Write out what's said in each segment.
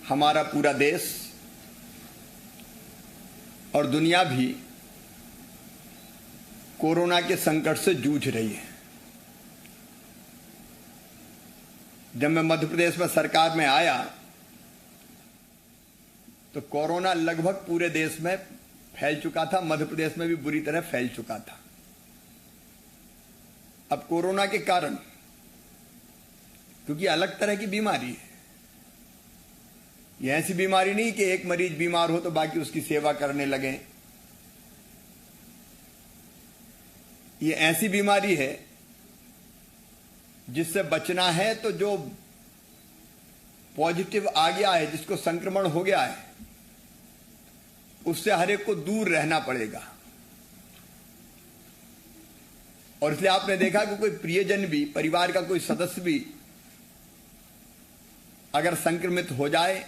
हमारा पूरा देश और दुनिया भी कोरोना के संकट से जूझ रही है। जब मैं मध्य प्रदेश में सरकार में आया तो कोरोना लगभग पूरे देश में फैल चुका था, मध्य प्रदेश में भी बुरी तरह फैल चुका था। अब कोरोना के कारण, क्योंकि अलग तरह की बीमारी है, यह ऐसी बीमारी नहीं कि एक मरीज बीमार हो तो बाकी उसकी सेवा करने लगे। ये ऐसी बीमारी है जिससे बचना है तो जो पॉजिटिव आ गया है, जिसको संक्रमण हो गया है, उससे हर एक को दूर रहना पड़ेगा। और इसलिए आपने देखा कि कोई प्रियजन भी, परिवार का कोई सदस्य भी अगर संक्रमित हो जाए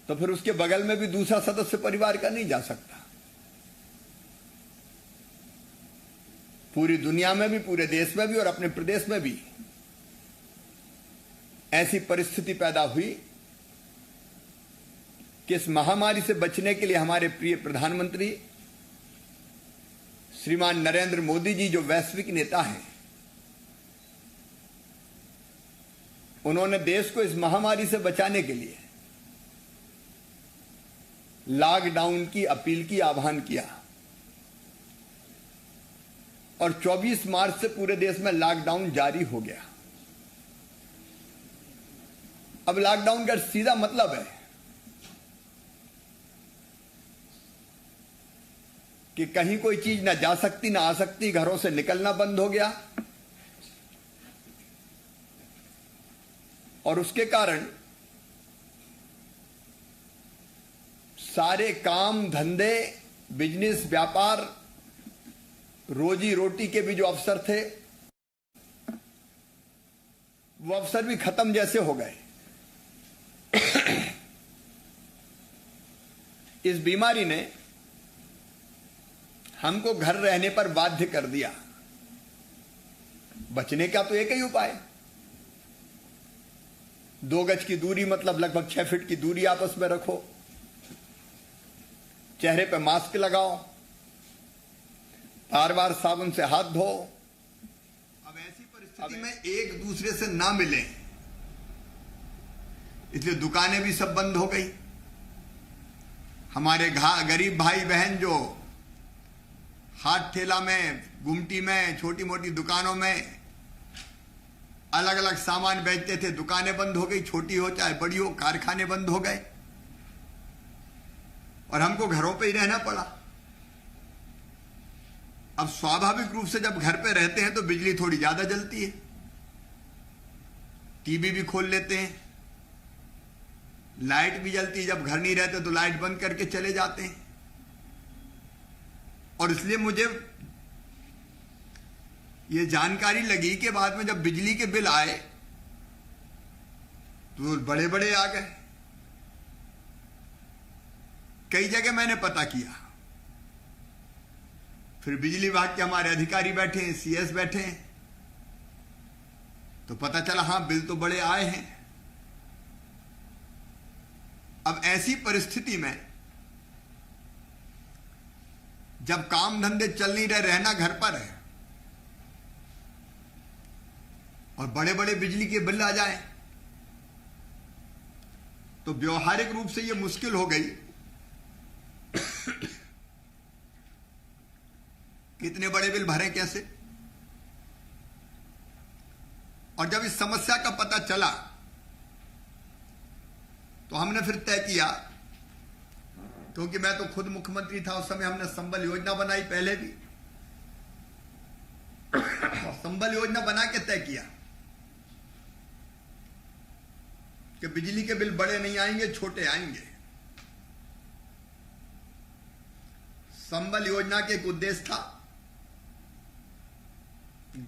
तो फिर उसके बगल में भी दूसरा सदस्य परिवार का नहीं जा सकता। पूरी दुनिया में भी, पूरे देश में भी और अपने प्रदेश में भी ऐसी परिस्थिति पैदा हुई कि इस महामारी से बचने के लिए हमारे प्रिय प्रधानमंत्री श्रीमान नरेंद्र मोदी जी, जो वैश्विक नेता हैं, उन्होंने देश को इस महामारी से बचाने के लिए लॉकडाउन की अपील की, आह्वान किया और 24 मार्च से पूरे देश में लॉकडाउन जारी हो गया। अब लॉकडाउन का सीधा मतलब है कि कहीं कोई चीज ना जा सकती ना आ सकती, घरों से निकलना बंद हो गया और उसके कारण सारे काम धंधे, बिजनेस, व्यापार, रोजी रोटी के भी जो अवसर थे वो अवसर भी खत्म जैसे हो गए। इस बीमारी ने हमको घर रहने पर बाध्य कर दिया। बचने का तो एक ही उपाय, 2 गज की दूरी, मतलब लगभग 6 फीट की दूरी आपस में रखो, चेहरे पे मास्क लगाओ, बार बार साबुन से हाथ धो। अब ऐसी परिस्थिति में एक दूसरे से ना मिले, इसलिए दुकानें भी सब बंद हो गई। हमारे गरीब भाई बहन जो हाथ ठेला में, गुमटी में, छोटी मोटी दुकानों में अलग अलग सामान बेचते थे, दुकानें बंद हो गई, छोटी हो चाहे बड़ी हो, कारखाने बंद हो गए और हमको घरों पे ही रहना पड़ा। अब स्वाभाविक रूप से जब घर पे रहते हैं तो बिजली थोड़ी ज्यादा जलती है, टीवी भी खोल लेते हैं, लाइट भी जलती है, जब घर नहीं रहते तो लाइट बंद करके चले जाते हैं। और इसलिए मुझे ये जानकारी लगी कि बाद में जब बिजली के बिल आए तो बड़े बड़े आ गए। कई जगह मैंने पता किया, फिर बिजली विभाग के हमारे अधिकारी बैठे हैं, सीएस बैठे हैं, तो पता चला हाँ बिल तो बड़े आए हैं। अब ऐसी परिस्थिति में जब काम धंधे चल नहीं रहे, रहना घर पर है और बड़े बड़े बिजली के बिल आ जाए तो व्यवहारिक रूप से यह मुश्किल हो गई कितने बड़े बिल भरें कैसे। और जब इस समस्या का पता चला तो हमने फिर तय किया, क्योंकि मैं तो खुद मुख्यमंत्री था उस समय, हमने संबल योजना बनाई पहले भी। संबल योजना बना के तय किया कि बिजली के बिल बड़े नहीं आएंगे, छोटे आएंगे। संबल योजना के एक उद्देश्य था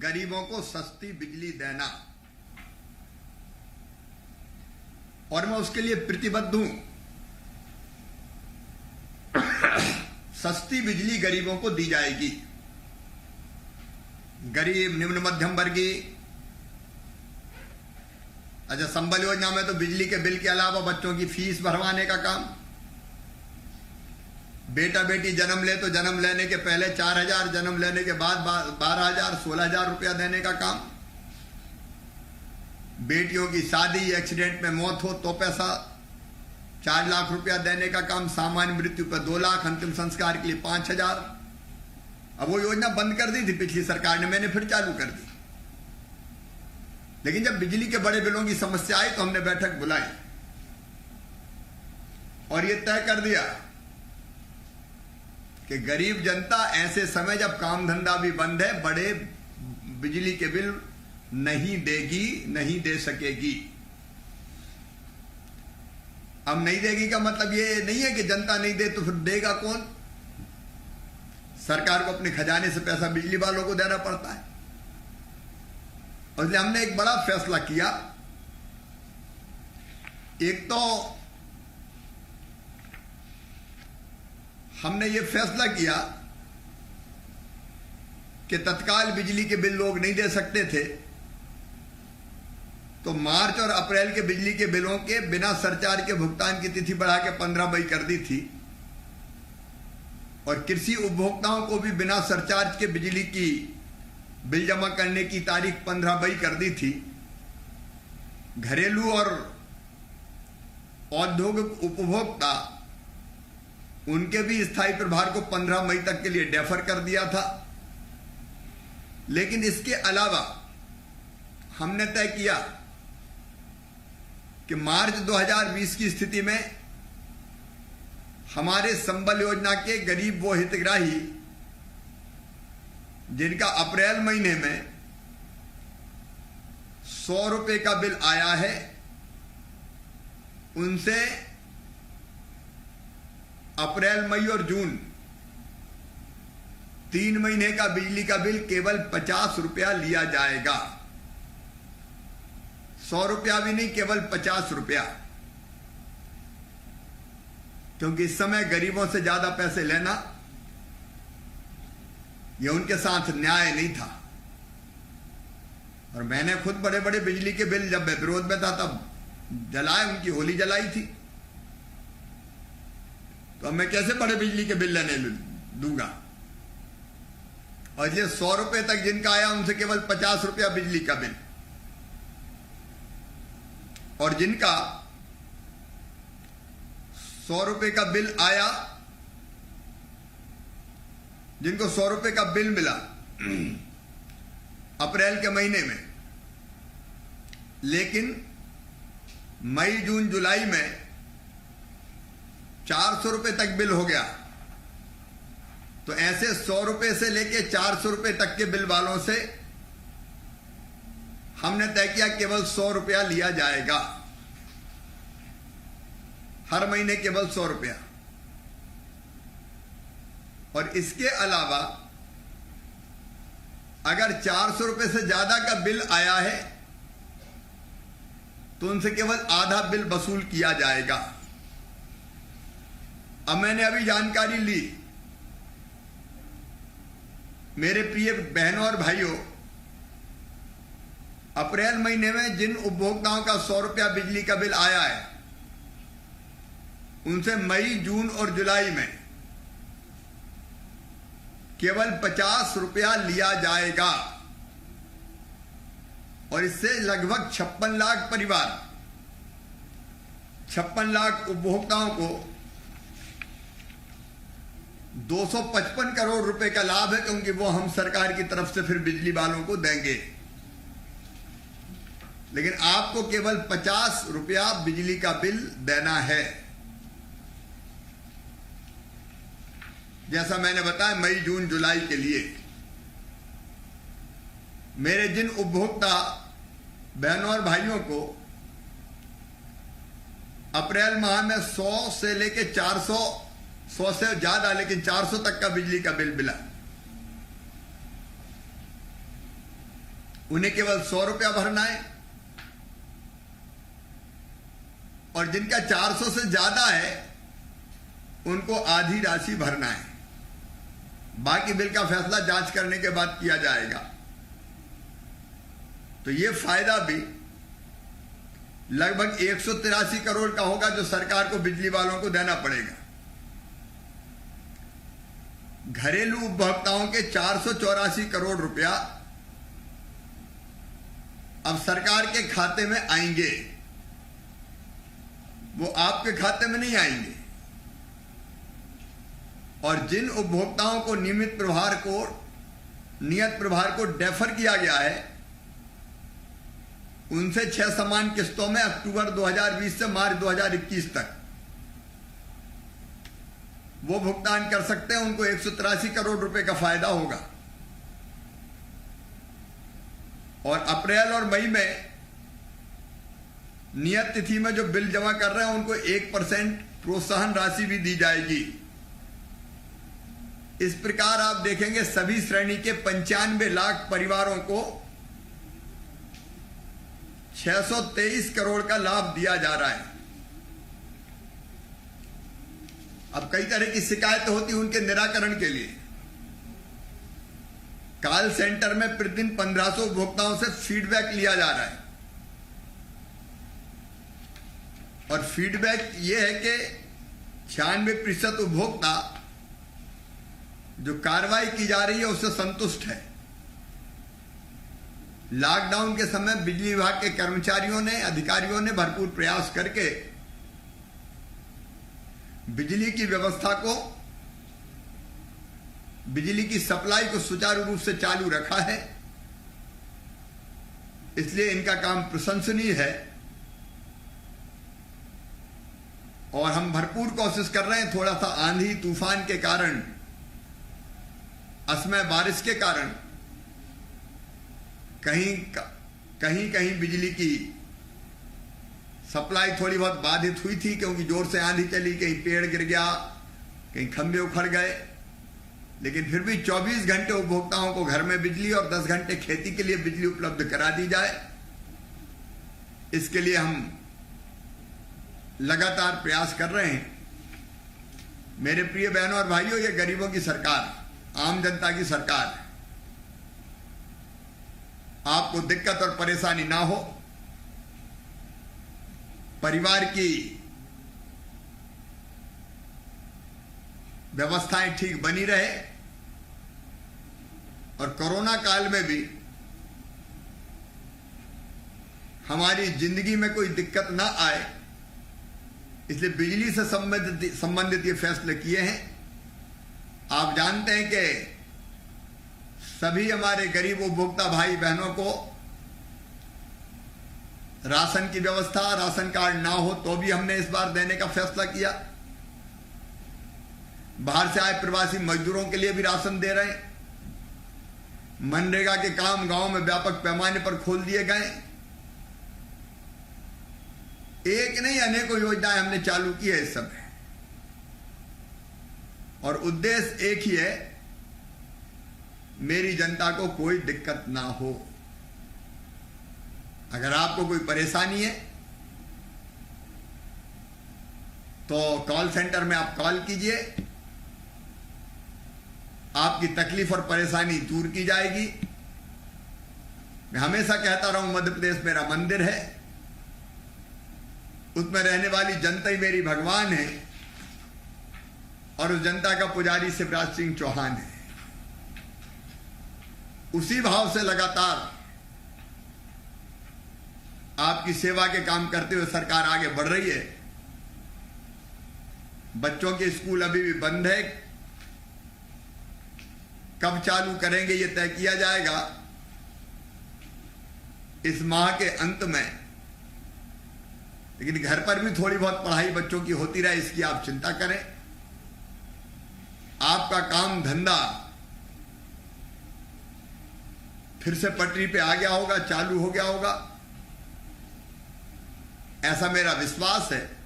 गरीबों को सस्ती बिजली देना, और मैं उसके लिए प्रतिबद्ध हूं। सस्ती बिजली गरीबों को दी जाएगी। गरीब, निम्न मध्यम वर्गीय अच्छा, संबल योजना में तो बिजली के बिल के अलावा बच्चों की फीस भरवाने का काम, बेटा बेटी जन्म ले तो जन्म लेने के पहले 4,000, जन्म लेने के बाद 12,000, 16,000 रुपया देने का काम, बेटियों की शादी एक्सीडेंट में मौत हो तो पैसा 4 लाख रुपया देने का काम, सामान्य मृत्यु पर 2 लाख, अंतिम संस्कार के लिए 5,000। अब वो योजना बंद कर दी थी पिछली सरकार ने, मैंने फिर चालू कर दी। लेकिन जब बिजली के बड़े बिलों की समस्या आई तो हमने बैठक बुलाई और ये तय कर दिया कि गरीब जनता ऐसे समय जब काम धंधा भी बंद है, बड़े बिजली के बिल नहीं देगी, नहीं दे सकेगी। अब नहीं देगी का मतलब ये नहीं है कि जनता नहीं दे तो फिर देगा कौन? सरकार को अपने खजाने से पैसा बिजली वालों को देना पड़ता है। और इसलिए हमने एक बड़ा फैसला किया। एक तो हमने ये फैसला किया कि तत्काल बिजली के बिल लोग नहीं दे सकते थे, तो मार्च और अप्रैल के बिजली के बिलों के बिना सरचार्ज के भुगतान की तिथि बढ़ा के 15 मई कर दी थी और कृषि उपभोक्ताओं को भी बिना सरचार्ज के बिजली की बिल जमा करने की तारीख 15 मई कर दी थी। घरेलू और औद्योगिक उपभोक्ता उनके भी स्थायी प्रभार को 15 मई तक के लिए डेफर कर दिया था। लेकिन इसके अलावा हमने तय किया कि मार्च 2020 की स्थिति में हमारे संबल योजना के गरीब वो हितग्राही जिनका अप्रैल महीने में 100 रुपए का बिल आया है, उनसे अप्रैल, मई और जून 3 महीने का बिजली का बिल केवल 50 रुपया लिया जाएगा। 100 रुपया भी नहीं, केवल 50 रुपया। क्योंकि इस समय गरीबों से ज्यादा पैसे लेना यह उनके साथ न्याय नहीं था। और मैंने खुद बड़े बड़े बिजली के बिल जब मैं विरोध में था तब जलाए, उनकी होली जलाई थी। तो अब मैं कैसे बड़े बिजली के बिल लेने दूंगा? और ये 100 रुपए तक जिनका आया उनसे केवल 50 रुपया बिजली का बिल, और जिनका 100 रुपए का बिल आया, जिनको 100 रुपए का बिल मिला अप्रैल के महीने में, लेकिन मई, जून, जुलाई में 400 रुपए तक बिल हो गया, तो ऐसे 100 रुपए से लेके 400 रुपए तक के बिल वालों से हमने तय किया केवल 100 रुपया लिया जाएगा। हर महीने केवल 100 रुपया। और इसके अलावा अगर 400 रुपए से ज्यादा का बिल आया है तो उनसे केवल आधा बिल वसूल किया जाएगा। अब मैंने अभी जानकारी ली, मेरे प्रिय बहनों और भाइयों, अप्रैल महीने में जिन उपभोक्ताओं का 100 रुपया बिजली का बिल आया है, उनसे मई, जून और जुलाई में केवल 50 रुपया लिया जाएगा। और इससे लगभग 56 लाख परिवार, 56 लाख उपभोक्ताओं को 255 करोड़ रुपए का लाभ है, क्योंकि वो हम सरकार की तरफ से फिर बिजली वालों को देंगे। लेकिन आपको केवल 50 रुपया बिजली का बिल देना है। जैसा मैंने बताया, मई, जून, जुलाई के लिए मेरे जिन उपभोक्ता बहनों और भाइयों को अप्रैल माह में 100 से लेके 400, 100 से ज्यादा लेकिन 400 तक का बिजली का बिल मिला, उन्हें केवल 100 रुपया भरना है। और जिनका 400 से ज्यादा है उनको आधी राशि भरना है। बाकी बिल का फैसला जांच करने के बाद किया जाएगा। तो ये फायदा भी लगभग 183 करोड़ का होगा जो सरकार को बिजली वालों को देना पड़ेगा। घरेलू उपभोक्ताओं के 484 करोड़ रुपया अब सरकार के खाते में आएंगे, वो आपके खाते में नहीं आएंगे। और जिन उपभोक्ताओं को नियत प्रभार को डेफर किया गया है, उनसे 6 समान किस्तों में अक्टूबर 2020 से मार्च 2021 तक वो भुगतान कर सकते हैं। उनको 183 करोड़ रुपए का फायदा होगा। और अप्रैल और मई में नियत तिथि में जो बिल जमा कर रहे हैं उनको 1% प्रोत्साहन राशि भी दी जाएगी। इस प्रकार आप देखेंगे सभी श्रेणी के 95 लाख परिवारों को 623 करोड़ का लाभ दिया जा रहा है। अब कई तरह की शिकायतें होती हैं, उनके निराकरण के लिए कॉल सेंटर में प्रतिदिन 1500 उपभोक्ताओं से फीडबैक लिया जा रहा है। और फीडबैक यह है कि 96% उपभोक्ता जो कार्रवाई की जा रही है उससे संतुष्ट है। लॉकडाउन के समय बिजली विभाग के कर्मचारियों ने, अधिकारियों ने भरपूर प्रयास करके बिजली की व्यवस्था को, बिजली की सप्लाई को सुचारू रूप से चालू रखा है। इसलिए इनका काम प्रशंसनीय है और हम भरपूर कोशिश कर रहे हैं। थोड़ा सा आंधी तूफान के कारण, असमय बारिश के कारण कहीं बिजली की सप्लाई थोड़ी बहुत बाधित हुई थी, क्योंकि जोर से आंधी चली, कहीं पेड़ गिर गया, कहीं खंभे उखड़ गए। लेकिन फिर भी 24 घंटे उपभोक्ताओं को घर में बिजली और 10 घंटे खेती के लिए बिजली उपलब्ध करा दी जाए, इसके लिए हम लगातार प्रयास कर रहे हैं। मेरे प्रिय बहनों और भाइयों, ये गरीबों की सरकार, आम जनता की सरकार है। आपको दिक्कत और परेशानी ना हो, परिवार की व्यवस्थाएं ठीक बनी रहे और कोरोना काल में भी हमारी जिंदगी में कोई दिक्कत ना आए, इसलिए बिजली से संबंधित ये फैसले किए हैं। आप जानते हैं कि सभी हमारे गरीब उपभोक्ता भाई बहनों को राशन की व्यवस्था, राशन कार्ड ना हो तो भी हमने इस बार देने का फैसला किया। बाहर से आए प्रवासी मजदूरों के लिए भी राशन दे रहे हैं। मनरेगा के काम गांव में व्यापक पैमाने पर खोल दिए गए। एक नहीं, अनेकों योजनाएं हमने चालू की है इस समय, और उद्देश्य एक ही है, मेरी जनता को कोई दिक्कत ना हो। अगर आपको कोई परेशानी है तो कॉल सेंटर में आप कॉल कीजिए, आपकी तकलीफ और परेशानी दूर की जाएगी। मैं हमेशा कहता रहा हूं, मध्य प्रदेश मेरा मंदिर है, उसमें रहने वाली जनता ही मेरी भगवान है, और उस जनता का पुजारी शिवराज सिंह चौहान है। उसी भाव से लगातार आपकी सेवा के काम करते हुए सरकार आगे बढ़ रही है। बच्चों के स्कूल अभी भी बंद है, कब चालू करेंगे ये तय किया जाएगा इस माह के अंत में। लेकिन घर पर भी थोड़ी बहुत पढ़ाई बच्चों की होती रहे, इसकी आप चिंता करें। आपका काम धंधा फिर से पटरी पे आ गया होगा, चालू हो गया होगा, ऐसा मेरा विश्वास है।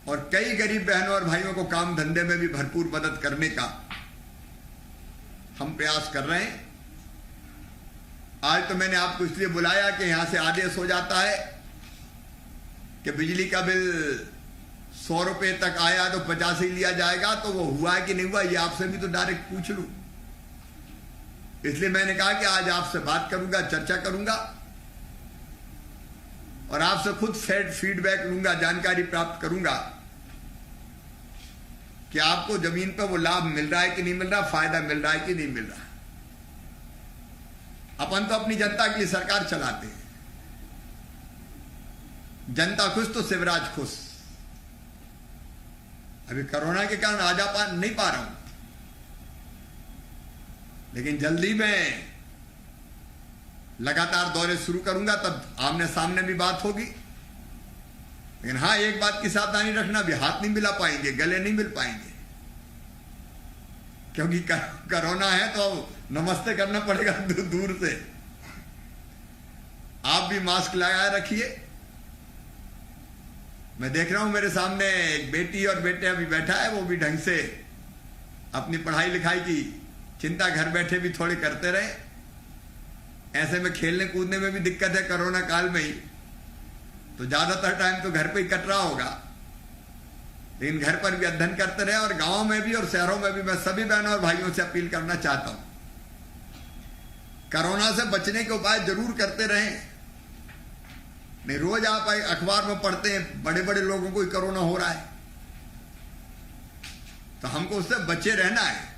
और कई गरीब बहनों और भाइयों को काम धंधे में भी भरपूर मदद करने का हम प्रयास कर रहे हैं। आज तो मैंने आपको इसलिए बुलाया कि यहां से आदेश हो जाता है कि बिजली का बिल 100 रुपए तक आया तो 50 ही लिया जाएगा, तो वो हुआ है कि नहीं हुआ ये आपसे भी तो डायरेक्ट पूछ लूं। इसलिए मैंने कहा कि आज आपसे बात करूंगा, चर्चा करूंगा और आपसे खुद फीडबैक लूंगा, जानकारी प्राप्त करूंगा कि आपको जमीन पर वो लाभ मिल रहा है कि नहीं मिल रहा, फायदा मिल रहा है कि नहीं मिल रहा। अपन तो अपनी जनता के लिए सरकार चलाते हैं, जनता खुश तो शिवराज खुश। अभी कोरोना के कारण आ जा नहीं पा रहा हूं, लेकिन जल्दी मैं लगातार दौरे शुरू करूंगा, तब आमने सामने भी बात होगी। लेकिन हाँ, एक बात की सावधानी रखना, भी हाथ नहीं मिला पाएंगे, गले नहीं मिल पाएंगे, क्योंकि कोरोना है तो नमस्ते करना पड़ेगा दूर से। आप भी मास्क लगाए रखिए। मैं देख रहा हूं मेरे सामने एक बेटी और बेटे अभी बैठा है, वो भी ढंग से अपनी पढ़ाई लिखाई की चिंता घर बैठे भी थोड़े करते रहे। ऐसे में खेलने कूदने में भी दिक्कत है कोरोना काल में ही, तो ज्यादातर टाइम तो घर पे ही कट रहा होगा, लेकिन घर पर भी अध्ययन करते रहे। और गांवों में भी और शहरों में भी मैं सभी बहनों और भाइयों से अपील करना चाहता हूं, कोरोना से बचने के उपाय जरूर करते रहें। नहीं, रोज आप अखबार में पढ़ते हैं बड़े बड़े लोगों को ही कोरोना हो रहा है, तो हमको उससे बचे रहना है।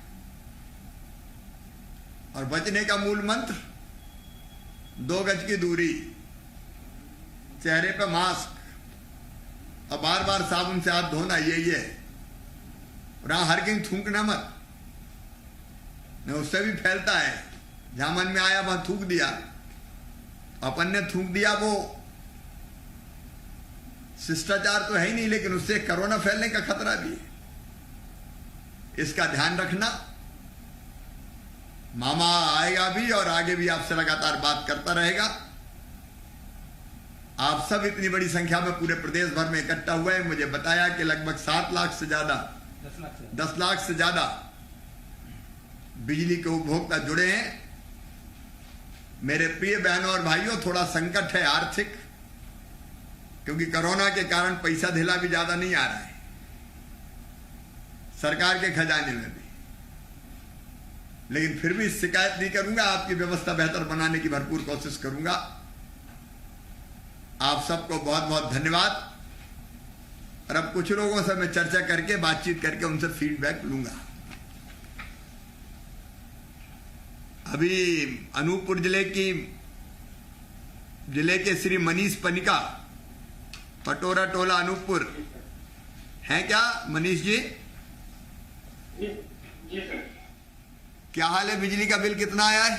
और बचने का मूल मंत्र 2 गज की दूरी, चेहरे पे मास्क और बार बार साबुन से हाथ धोना, यही है। और हर कहीं थूकना मत, नहीं उससे भी फैलता है। जहां मन में आया वहां थूक दिया, अपन ने थूक दिया, वो शिष्टाचार तो है ही नहीं, लेकिन उससे कोरोना फैलने का खतरा भी है। इसका ध्यान रखना। मामा आएगा भी और आगे भी आपसे लगातार बात करता रहेगा। आप सब इतनी बड़ी संख्या में पूरे प्रदेश भर में इकट्ठा हुए। मुझे बताया कि लगभग 7 लाख से ज्यादा 10 लाख से ज्यादा बिजली के उपभोक्ता जुड़े हैं। मेरे प्रिय बहनों और भाइयों, थोड़ा संकट है आर्थिक, क्योंकि कोरोना के कारण पैसा ढीला भी ज्यादा नहीं आ रहा है सरकार के खजाने में भी, लेकिन फिर भी शिकायत नहीं करूंगा। आपकी व्यवस्था बेहतर बनाने की भरपूर कोशिश करूंगा। आप सबको बहुत बहुत धन्यवाद। और अब कुछ लोगों से मैं चर्चा करके, बातचीत करके उनसे फीडबैक लूंगा। अभी अनूपपुर जिले के श्री मनीष पनिका, पटोरा टोला, अनूपपुर हैं क्या मनीष जी? जी सर। क्या हाल है? बिजली का बिल कितना आया है?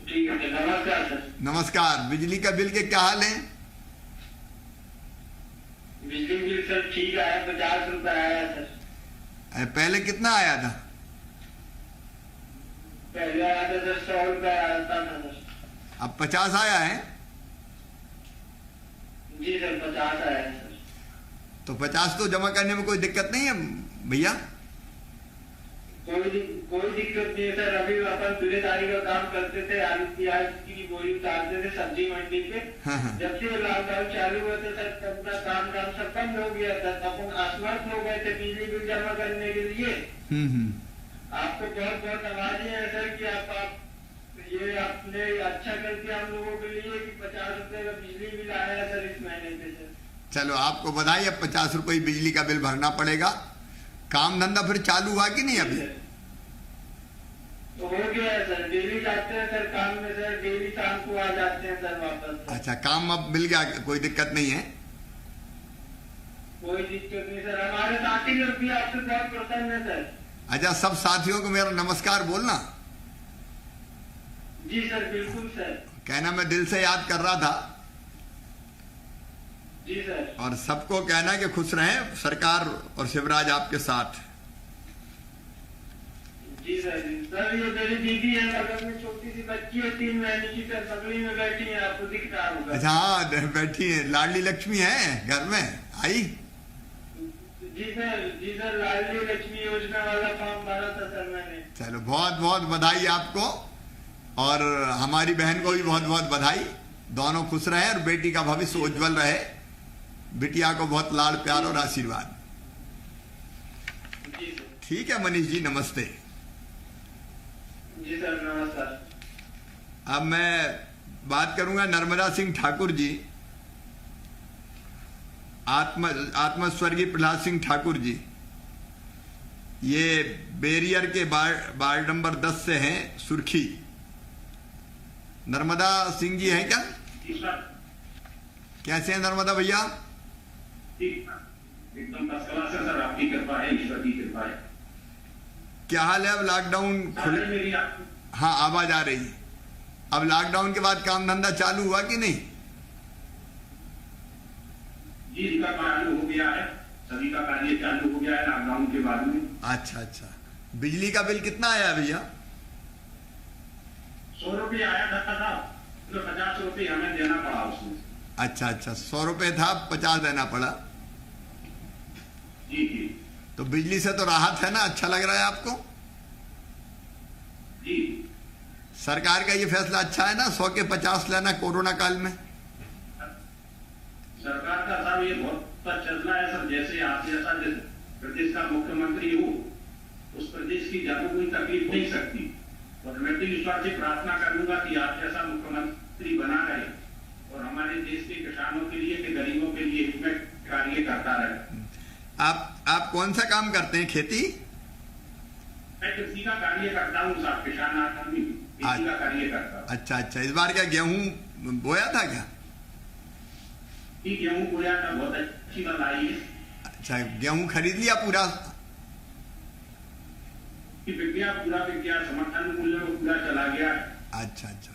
ठीक है, नमस्कार सर। नमस्कार। बिजली का बिल के क्या हाल है? बिजली बिल सर ठीक आया, 50 रुपए आया सर। पहले कितना आया था? पहले आया था सर 100 रुपए आया था सर। अब 50 आया है? जी सर, 50 आया है सर। तो 50 तो जमा करने में कोई दिक्कत नहीं है भैया? कोई दिक्कत नहीं है सर। अभी अपन दूरेदारी का काम करते थे, आलू प्याज की बोरी उतारते थे सब्जी मंडी पे। हाँ। जब से लॉकडाउन चालू हुआ था सर, तब का काम सब बंद हो गया था। अपन असमर्थ हो गए थे बिजली बिल जमा करने के लिए। आपको बहुत बहुत आभारी है सर कि आप ये आपने अच्छा कर दिया हम लोगों के लिए कि 50 रुपए का बिजली बिल आया सर इस महीने पे सर। चलो आपको बधाई। अब 50 रुपए बिजली का बिल भरना पड़ेगा। काम धंधा फिर चालू हुआ कि नहीं अभी? तो हो गया है सर, डेली जाते हैं सर काम में सर, डेली शाम को आ जाते हैं सर वापस। अच्छा, काम अब मिल गया, कोई दिक्कत नहीं है? कोई दिक्कत नहीं सर। हमारे साथी लोग भी आपसे बहुत प्रसन्न है सर। अच्छा, सब साथियों को मेरा नमस्कार बोलना। जी सर, बिल्कुल सर। कहना मैं दिल से याद कर रहा था। जी सर। और सबको कहना कि खुश रहें, सरकार और शिवराज आपके साथ। जी सर। सर ये मेरी दीदी है, बगल में छोटी सी बच्ची है 3 महीने की सर, बगली में बैठी है, आपको दिख रहा होगा। अच्छा हाँ, बैठी है। लाडली लक्ष्मी है घर में आई? जी सर, लाडली लक्ष्मी योजना वाला फॉर्म भरा था सर मैंने। चलो बहुत बहुत बधाई आपको, और हमारी बहन को भी बहुत बहुत बधाई। दोनों खुश रहे और बेटी का भविष्य उज्जवल रहे। बिटिया को बहुत लाड़ प्यार और आशीर्वाद। ठीक है मनीष जी, नमस्ते। जी सर नमस्कार। अब मैं बात करूंगा नर्मदा सिंह ठाकुर जी, आत्मस्वर्गीय प्रहलाद सिंह ठाकुर जी। ये बैरियर के वार्ड नंबर 10 से हैं, सुर्खी। नर्मदा सिंह जी हैं क्या? जी सर। कैसे हैं नर्मदा भैया? एकदम फर्स्ट क्लास है सर, आपकी कृपा है, ईश्वर की कृपा है। क्या हाल है? अब लॉकडाउन खुले? मेरी हाँ आवाज आ रही है। अब लॉकडाउन के बाद काम धंधा चालू हुआ कि नहीं? जी इसका चालू हो गया है, सभी का कार्य चालू हो गया है लॉकडाउन के बाद में। अच्छा अच्छा। बिजली का बिल कितना आया भैया? 100 रुपये आया था, तो 50 रुपये हमें देना पड़ा उसमें। अच्छा अच्छा, 100 रुपये था, 50 देना पड़ा। जी जी तो बिजली से तो राहत है ना? अच्छा लग रहा है आपको? जी। सरकार का ये फैसला अच्छा है ना, 100 के 50 लेना कोरोना काल में? सरकार का साहब ये बहुत चल रहा है सर। जैसे आप जैसा जिस प्रदेश का मुख्यमंत्री हो, उस प्रदेश की ज्यादा कोई तकलीफ नहीं सकती। और मैं तो ईश्वर से प्रार्थना करूंगा कि आप जैसा मुख्यमंत्री बना रहे और हमारे देश के किसानों के लिए, के गरीबों के लिए इसमें कार्य करता रहे। आप कौन सा काम करते हैं? खेती? मैं कृषि का कार्य करता हूँ साहब, किसान आदमी कृषि का कार्य करता हूँ। अच्छा अच्छा। इस बार क्या गेहूं बोया था क्या? गेहूं बोया था, बहुत अच्छी बात आई है। अच्छा, गेहूं खरीद लिया पूरा? पूरा समर्थन मूल्य में पूरा चला गया। अच्छा अच्छा।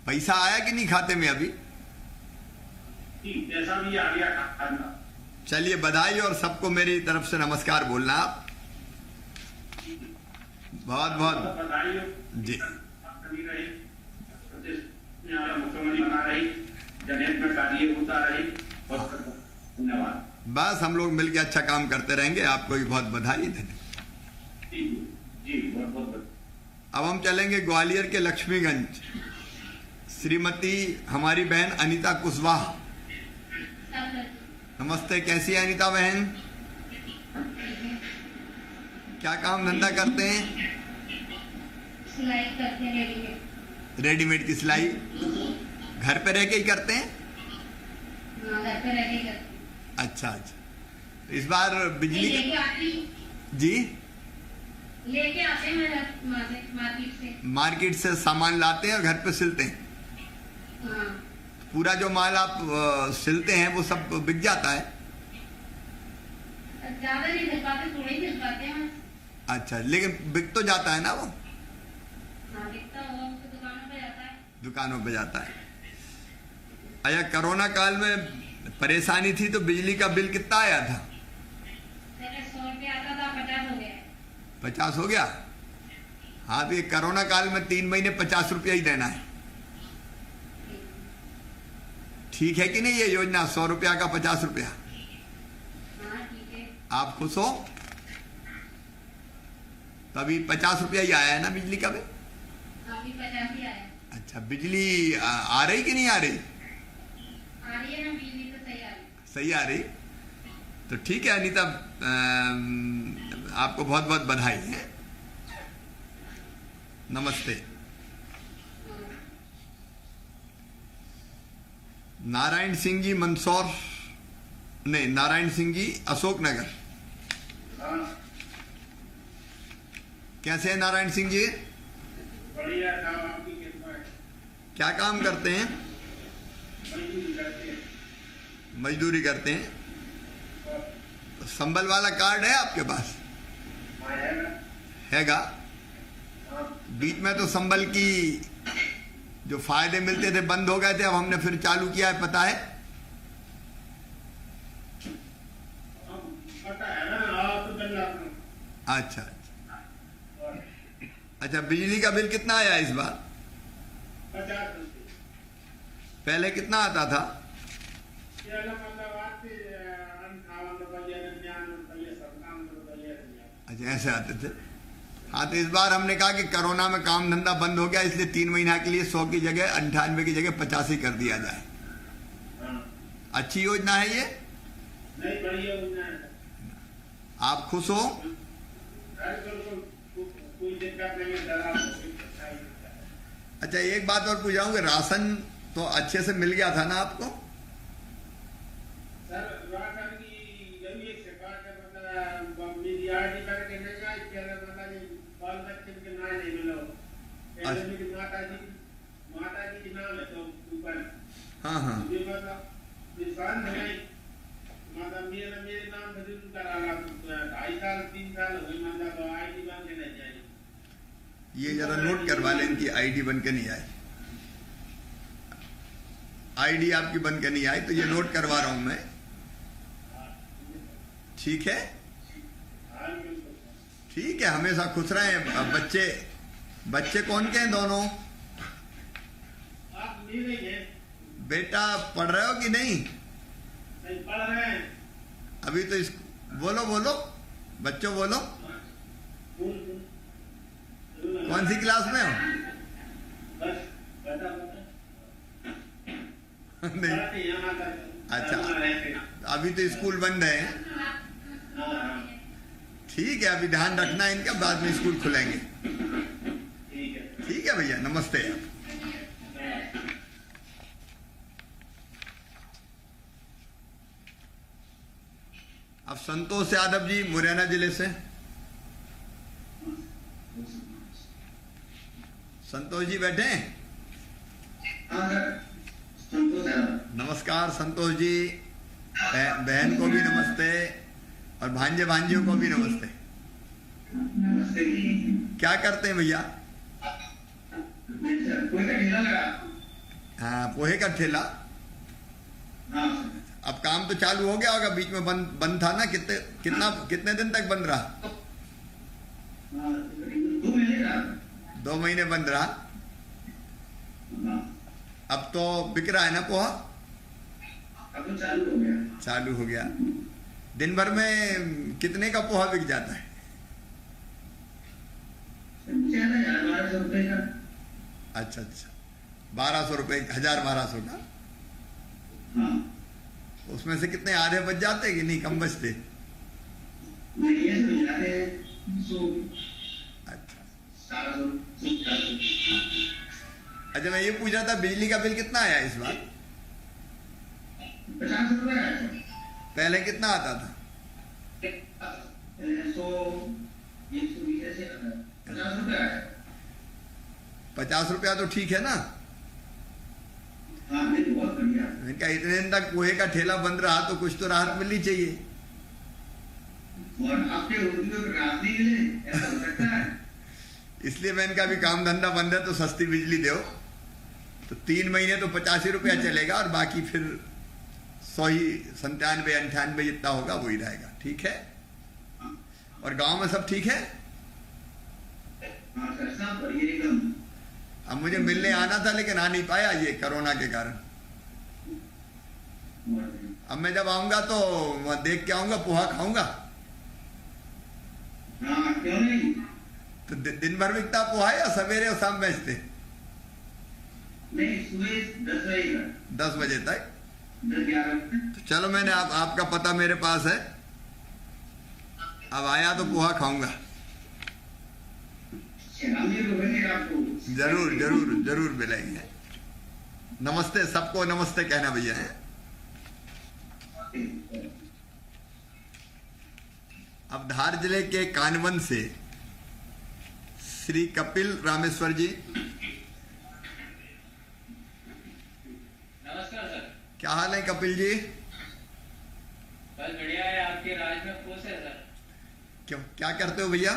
पैसा आया कि नहीं खाते में अभी? पैसा भी आ गया खाना। चलिए बधाई, और सबको मेरी तरफ से नमस्कार बोलना आप। बहुत बहुत बधाई जी। मुख्यमंत्री बना रही, जनहित में कार्य होता रही। धन्यवाद। बस हम लोग मिलकर अच्छा काम करते रहेंगे। आपको भी बहुत बधाई। जी बहुत बहुत। अब हम चलेंगे ग्वालियर के लक्ष्मीगंज। श्रीमती हमारी बहन अनीता कुशवाहा। नमस्ते, कैसी है अनीता बहन? क्या काम धंधा करते हैं? सिलाई करते हैं, रेडीमेड। रेडीमेड की सिलाई घर पे रह के ही करते हैं? हाँ, घर पे रह के करते हैं। अच्छा अच्छा। इस बार बिजली जी लेके आते हैं मार्केट से। मार्केट से सामान लाते हैं और घर पे सिलते हैं? हाँ। पूरा जो माल आप सिलते हैं वो सब बिक जाता है? ज्यादा नहीं मिल पाते, थोड़े ही मिल पाते हैं। अच्छा, लेकिन बिक तो जाता है ना वो? हाँ बिकता होगा, तो दुकानों पे जाता है। दुकानों पे जाता है। अच्छा, कोरोना काल में परेशानी थी तो बिजली का बिल कितना आया था? 100 रुपये आता था, 50 हो गया। 50 हो गया? हाँ, तो ये कोरोना काल में 3 महीने 50 रुपया ही देना है। ठीक है कि नहीं ये योजना, 100 रुपया का 50 रुपया? हाँ ठीक है। आप खुश हो? तो अभी 50 रुपया ही आया है ना बिजली का बिल? अभी 50 ही आया। अच्छा, बिजली आ रही कि नहीं आ रही? आ रही है ना बिजली, तो सही आ रही। सही आ रही? तो ठीक है अनीता, आपको बहुत बहुत बधाई है। नमस्ते। नारायण सिंह जी मंदसौर, नहीं नारायण सिंह जी अशोकनगर। कैसे हैं नारायण सिंह जी? बढ़िया काम, आपकी कृपा है। क्या काम करते हैं? मजदूरी करते हैं। मजदूरी करते हैं। तो संबल वाला कार्ड है आपके पास? हैगा? बीच में तो संबल की जो फायदे मिलते थे बंद हो गए थे, अब हमने फिर चालू किया है, पता है? पता है ना, आप तो अच्छा अच्छा। अच्छा, बिजली का बिल कितना आया इस बार? 50 रुपये। पहले कितना आता था? अच्छा, ऐसे आते थे। हाँ, तो इस बार हमने कहा कि कोरोना में काम धंधा बंद हो गया, इसलिए 3 महीना के लिए 100 की जगह 98 की जगह 85 कर दिया जाए। अच्छी योजना है ये? नहीं, बढ़िया योजना है। आप खुश हो? कोई दिक्कत नहीं है। अच्छा, एक बात और पूछाऊं कि राशन तो अच्छे से मिल गया था ना आपको? सर राशन की यही एक शिकायत है, मतलब मेरी आईडी करके नहीं आई, पहले मतलब बाल बच्चे के नाम नहीं मिलो, पहले मेरी माता जी के नाम है तो ऊपर। हाँ हाँ। ये मतलब निशान है नहीं, मतलब मेरे नाम पे जरूर कराना, 2.5 साल 3 साल हो गए, मतलब आईडी बन के नहीं चाहिए। ये जरा नोट करवा लें, इनकी आईडी बन के नहीं आई, आईडी आपकी बन के नहीं आई, तो ये नोट करवा रहा हूं मैं। ठीक है, ठीक है, हमेशा खुश रहें। बच्चे कौन के हैं दोनों? आप मेरे हैं। बेटा पढ़ रहे हो कि नहीं? नहीं पढ़ रहे हैं। अभी तो बोलो बच्चों बोलो, कौन सी क्लास में हो? बस बता नहीं, अच्छा, अभी तो स्कूल बंद है। ठीक है, अभी ध्यान रखना है इनका, बाद में स्कूल खुलेंगे। ठीक है भैया, नमस्ते। अब संतोष यादव जी मुरैना जिले से। संतोष जी बैठे हैं? नमस्कार संतोष जी, बहन को भी नमस्ते और भांजे भांजियों को भी नमस्ते। क्या करते हैं भैया? हाँ, पोहे का ठेला। अब काम तो चालू हो गया होगा, बीच में बंद था ना? कितने दिन तक बंद रहा? 2 महीने बंद रहा। अब तो बिक रहा है ना पोहा? अब तो चालू हो गया। दिन भर में कितने का पोहा बिक जाता है? 1200 रुपए का। अच्छा, 1200 रुपए, 1000-1200 का। हाँ। उसमें से कितने आधे बच जाते कि नहीं, कम बचते? नहीं, ऐसे मिल जाते हैं। अच्छा, 700। अच्छा, मैं ये पूछ रहा था बिजली का बिल कितना आया इस बार? 50 रुपए आया। पहले कितना आता था? 120 ऐसे आता है। 50 रुपए आया। 50 रुपया तो ठीक है ना? हाँ, ये तो बहुत बढ़िया। इनका इतने दिन तक पोहे का ठेला बंद रहा तो कुछ तो राहत मिलनी चाहिए। और आपके रोटियों को राहत नहीं मिले, ऐसा हो सकता है? इसलिए मैं इनका भी काम धंधा बंद है तो सस्ती बिजली दो, तो 3 महीने तो 85 रुपया चलेगा और बाकी फिर 100 ही 97-98 जितना होगा वही रहेगा। ठीक है? और गांव में सब ठीक है? हाँ सर, सब बढ़िया एकदम। अब मुझे मिलने आना था लेकिन आ नहीं पाया ये कोरोना के कारण। अब मैं जब आऊंगा तो वहां देख के आऊंगा, पोहा खाऊंगा। हाँ, क्यों नहीं? तो दिन भर बिकता पोहा या सवेरे और शाम बेचते? नहीं, सुबह 10 बजे तक। 10 बजे तक। 10-11। तो चलो, मैंने आपका पता मेरे पास है, अब आया तो पोहा खाऊंगा। जरूर जरूर जरूर मिलेंगे। नमस्ते सबको, नमस्ते कहना भैया है। अब धार जिले के कानवन से श्री कपिल रामेश्वर जी। नमस्कार सर। क्या हाल है कपिल जी? बस बढ़िया है, आपके राज में खुश है सर। क्यों, क्या करते हो भैया?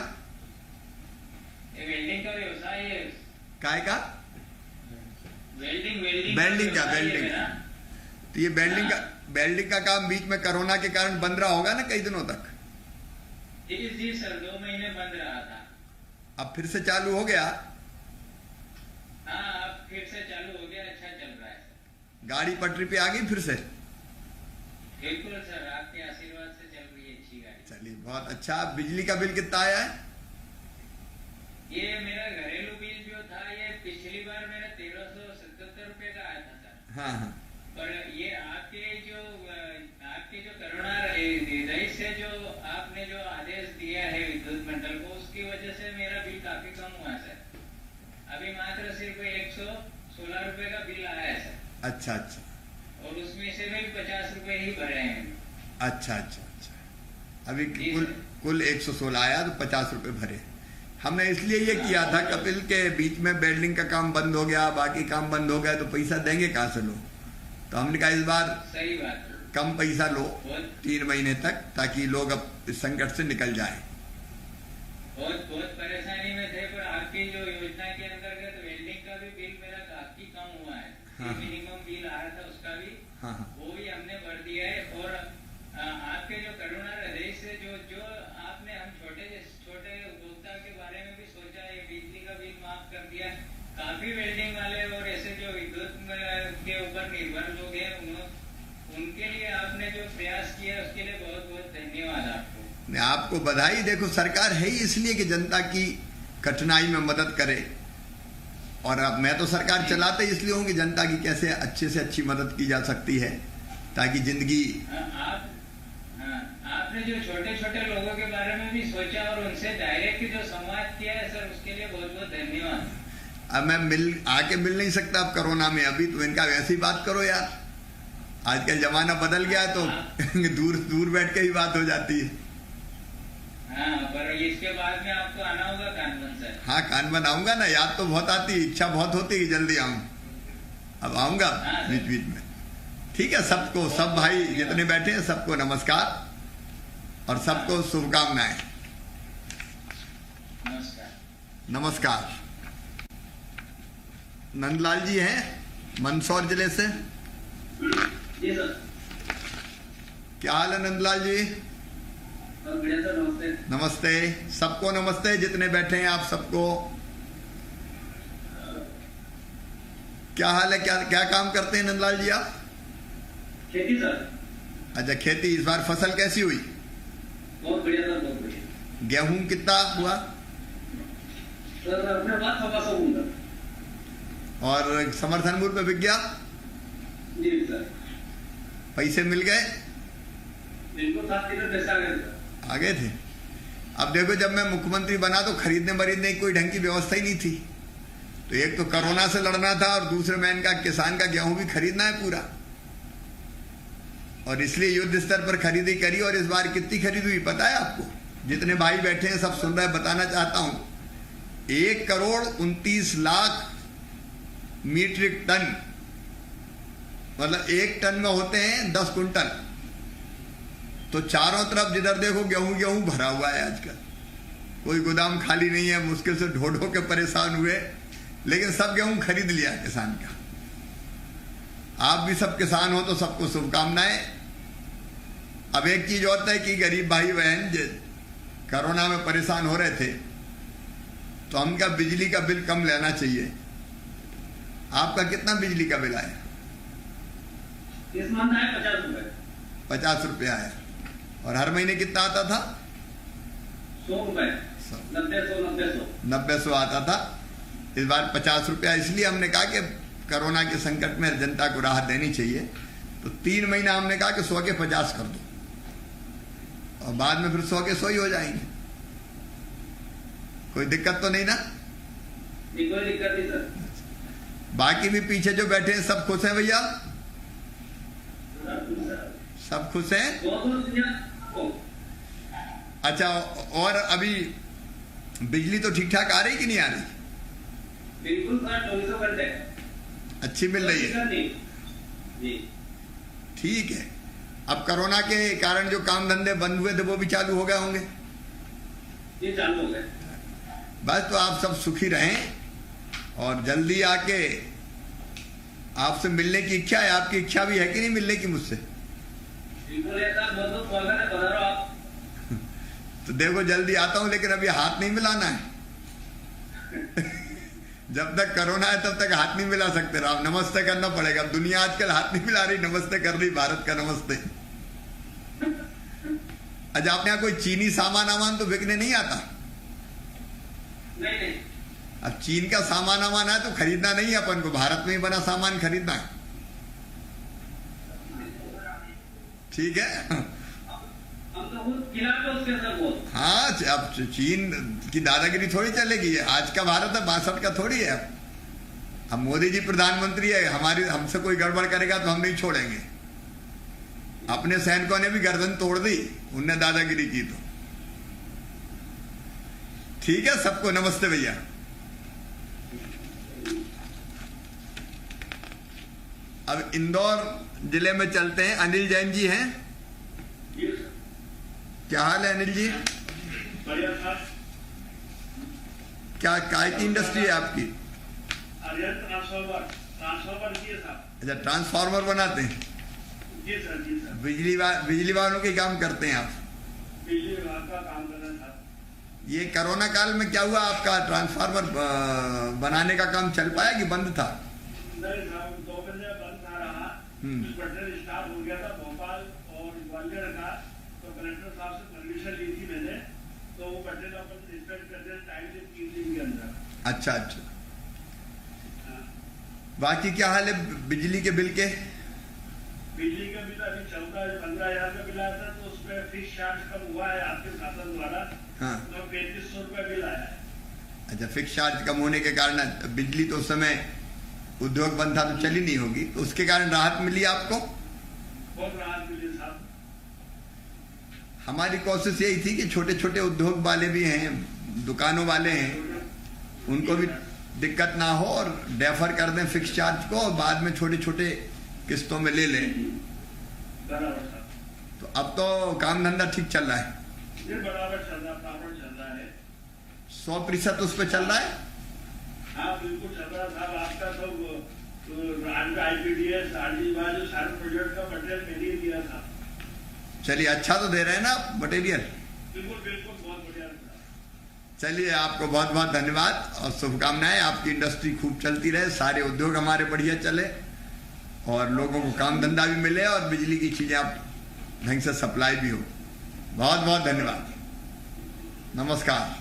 ये वेल्डिंग का व्यवसाय है। काय का? वेल्डिंग का तो ये वेल्डिंग का काम बीच में कोरोना के कारण बंद रहा होगा ना कई दिनों तक? जी सर, 2 महीने बंद रहा था। अब फिर से चालू हो गया? हाँ, अब फिर से चालू हो गया, अच्छा चल रहा है सर। गाड़ी पटरी पे आ गई फिर से? बिल्कुल सर, आपके आशीर्वाद से चल रही है अच्छी गाड़ी। चलिए, बहुत अच्छा। बिजली का बिल कितना आया है? ये मेरा घरेलू बिल जो था, ये पिछली बार मेरा 1377 रुपए का आया था सर। हाँ हाँ। पर ये आपके जो कोरोना रईस से जो आपने जो आदेश दिया है विद्युत मंडल को, उसकी वजह से मेरा बिल काफी कम हुआ सर। अभी मात्र सिर्फ 116 रुपए का बिल आया है सर। अच्छा अच्छा और उसमें से भी 50 रुपए ही भरे हैं। अच्छा अच्छा अच्छा। अभी कुल 116 आया तो 50 रुपए भरे। हमने इसलिए ये किया था कपिल के बीच में वेल्डिंग का काम बंद हो गया, बाकी काम बंद हो गया, तो पैसा देंगे कहाँ से लोग। तो हमने कहा इस बार सही बात है। कम पैसा लो 3 महीने तक, ताकि लोग अब इस संकट से निकल जाए। बहुत परेशानी में थे, पर आपकी जो योजना के अंतर्गत वेल्डिंग का भी बिल मेरा काफी कम हुआ है। हाँ। मिनिमम बिल आया था उसका भी, हाँ हाँ वो भी हमने भर दिया है। और आपके जो करुणा हृदय से जो आपने हम छोटे उपभोक्ता के बारे में भी सोचा, ये बिजली का बिल माफ कर दिया। काफी वेल्डिंग वाले और ऐसे जो विद्युत के ऊपर निर्भर लोग हैं, उनके लिए आपने जो प्रयास किया उसके लिए बहुत बहुत धन्यवाद आपको। आपको बधाई। देखो सरकार है ही इसलिए कि जनता की कठिनाई में मदद करे, और अब मैं तो सरकार चलाते इसलिए हूँ कि जनता की कैसे अच्छे से अच्छी मदद की जा सकती है, ताकि जिंदगी। आपने जो छोटे छोटे लोगों के बारे में भी सोचा और उनसे डायरेक्ट जो संवाद किया है सर, उसके लिए बहुत बहुत धन्यवाद। अब मैं आके मिल नहीं सकता अब कोरोना में, अभी तो इनका वैसे ही बात करो यार। आजकल जमाना बदल गया है, तो दूर बैठ के ही बात हो जाती है। हाँ, पर इसके बाद में आपको आना होगा कानपुर से। हाँ, कानपुर आऊंगा ना, याद तो बहुत आती, इच्छा बहुत होती कि जल्दी आऊं। अब आऊंगा बीच बीच में। ठीक है, सबको, सब भाई जितने बैठे हैं सबको नमस्कार और सबको शुभकामनाएं। नमस्कार। नमस्कार। नंदलाल जी हैं मंदसौर जिले से। जी सर। क्या हाल है नंदलाल जी? बढ़िया सर, नमस्ते। नमस्ते, सबको नमस्ते, जितने बैठे हैं आप सबको। क्या हाल है? क्या काम करते हैं नंदलाल जी आप? खेती सर। अच्छा, खेती। इस बार फसल कैसी हुई? बहुत बढ़िया सर, बहुत बढ़िया। गेहूं कितना हुआ? सर अपने पास 125 होगा। और समर्थन मूल्य पे बिक गया? जी सर। पैसे मिल गए? बिल्कुल 7 किलो पैसा आ गए थे। अब देखो, जब मैं मुख्यमंत्री बना तो खरीदने मरीदने की कोई ढंग की व्यवस्था ही नहीं थी। तो एक तो कोरोना से लड़ना था, और दूसरे में इनका किसान का गेहूं भी खरीदना है पूरा, और इसलिए युद्ध स्तर पर खरीदी करी। और इस बार कितनी खरीदी हुई पता है आपको? जितने भाई बैठे हैं सब सुन रहे हैं, बताना चाहता हूं, 1,29,00,000 मीट्रिक टन। मतलब 1 टन में होते हैं 10 कुंटल। तो चारों तरफ जिधर देखो गेहूं भरा हुआ है आजकल। कोई गोदाम खाली नहीं है। मुश्किल से ढो के परेशान हुए, लेकिन सब गेहूं खरीद लिया किसान का। आप भी सब किसान हो तो सबको शुभकामनाएं। अब एक चीज और है कि गरीब भाई बहन कोरोना में परेशान हो रहे थे, तो हमका बिजली का बिल कम लेना चाहिए। आपका कितना बिजली का बिल आया? इस मंथ आया 50 रुपए। 50 रुपये आया। और हर महीने कितना आता था? 100 रुपए। 90-100 आता था। इस बार 50 रुपया। इसलिए हमने कहा कि कोरोना के संकट में जनता को राहत देनी चाहिए, तो 3 महीना हमने कहा कि 100 के 50 कर दो, और बाद में फिर 100 के 100 ही हो जाएंगे। कोई दिक्कत तो नहीं ना? कोई दिक्कत नहीं सर। बाकी भी पीछे जो बैठे हैं सब खुश हैं भैया? सब खुश हैं? अच्छा, और अभी बिजली तो ठीक ठाक आ रही कि नहीं आ रही? बिल्कुल सर, 24 घंटे अच्छी मिल रही है? जी। ठीक है। अब कोरोना के कारण जो काम धंधे बंद हुए थे वो भी चालू हो गए होंगे? ये चालू हो गए। बस, तो आप सब सुखी रहें, और जल्दी आके आपसे मिलने की इच्छा है। आपकी इच्छा भी है कि नहीं मिलने की मुझसे? बिल्कुल है सर, बहुत स्वागत है, पधारो आप। तो देखो, जल्दी आता हूं, लेकिन अभी हाथ नहीं मिलाना है। जब तक कोरोना है तब तक हाथ नहीं मिला सकते। आप नमस्ते करना पड़ेगा। अब दुनिया आजकल हाथ नहीं मिला रही, नमस्ते कर रही। भारत का नमस्ते। अच्छा, आपने यहाँ कोई चीनी सामान तो बिकने नहीं आता? नहीं। अब चीन का सामान है तो खरीदना नहीं है अपन को, भारत में ही बना सामान खरीदना है। ठीक है। हम तो बहुत खिलाफ है उसके सब वो। हाँ, अब चीन की दादागिरी थोड़ी चलेगी। आज का भारत है, 62 का थोड़ी है। अब मोदी जी प्रधानमंत्री है, हमसे कोई गड़बड़ करेगा तो हम नहीं छोड़ेंगे। अपने सैनिकों ने भी गर्दन तोड़ दी, उनने दादागिरी की तो। ठीक है, सबको नमस्ते भैया। अब इंदौर जिले में चलते हैं। अनिल जैन जी हैं। क्या हाल है अनिल जी? बढ़िया साहब। काय की इंडस्ट्री है आपकी? ट्रांसफार्मर की है साहब। अच्छा, ट्रांसफार्मर बनाते हैं? जी सर, जी सर। बिजली वालों के काम करते हैं आप? बिजली विभाग का काम कर रहे हैं साहब। ये कोरोना काल में क्या हुआ, आपका ट्रांसफार्मर बनाने का काम चल पाया कि बंद था? नहीं साहब, 2 बजे बंद था रहा। कुछ बटन स्टार्ट हो गया था भोपाल और ग्वालियर का, तो कलेक्टर साहब से परमिशन ली थी मैंने, तो वो बटन अपन इंस्पेक्ट करते हैं टाइम से 3 दिन के अंदर। अच्छा अच्छा। बाकी क्या हाल है बिजली के बिल के? बिजली का बिल अभी चल रहा है, 15,000 का बिल आया था, तो उसमें फिक्स चार्ज कम हुआ है आपके शासन द्वारा। हाँ। तो 3500 रुपये बिल आया है। अच्छा, फिक्स चार्ज कम होने के कारण बिजली तो उस समय उद्योग बंद था तो चली नहीं होगी, तो उसके कारण राहत मिली आपको? बहुत राहत मिली साहब। हमारी कोशिश यही थी कि छोटे छोटे उद्योग वाले भी हैं, दुकानों वाले हैं, उनको भी दिक्कत ना हो और डेफर कर दें फिक्स चार्ज को और बाद में छोटे छोटे किस्तों में ले लें। बराबर साहब। तो अब तो काम धंधा ठीक चल रहा है? ये बराबर चल रहा, बराबर चल रहा है। 100% उस पर चल रहा है? हाँ बिल्कुल चल रहा साहब। आपका तो IPDS RDBA जो सारे प्रोजेक्ट का मटेरियल मैंने ही दिया था। चलिए, अच्छा तो दे रहे हैं ना मटेरियल? बिल्कुल बिल्कुल, बहुत बढ़िया। चलिए, आपको बहुत बहुत धन्यवाद और शुभकामनाएं। आपकी इंडस्ट्री खूब चलती रहे, सारे उद्योग हमारे बढ़िया चले और लोगों को काम धंधा भी मिले और बिजली की चीजें आप ढंग से सप्लाई भी हो। बहुत बहुत धन्यवाद, नमस्कार।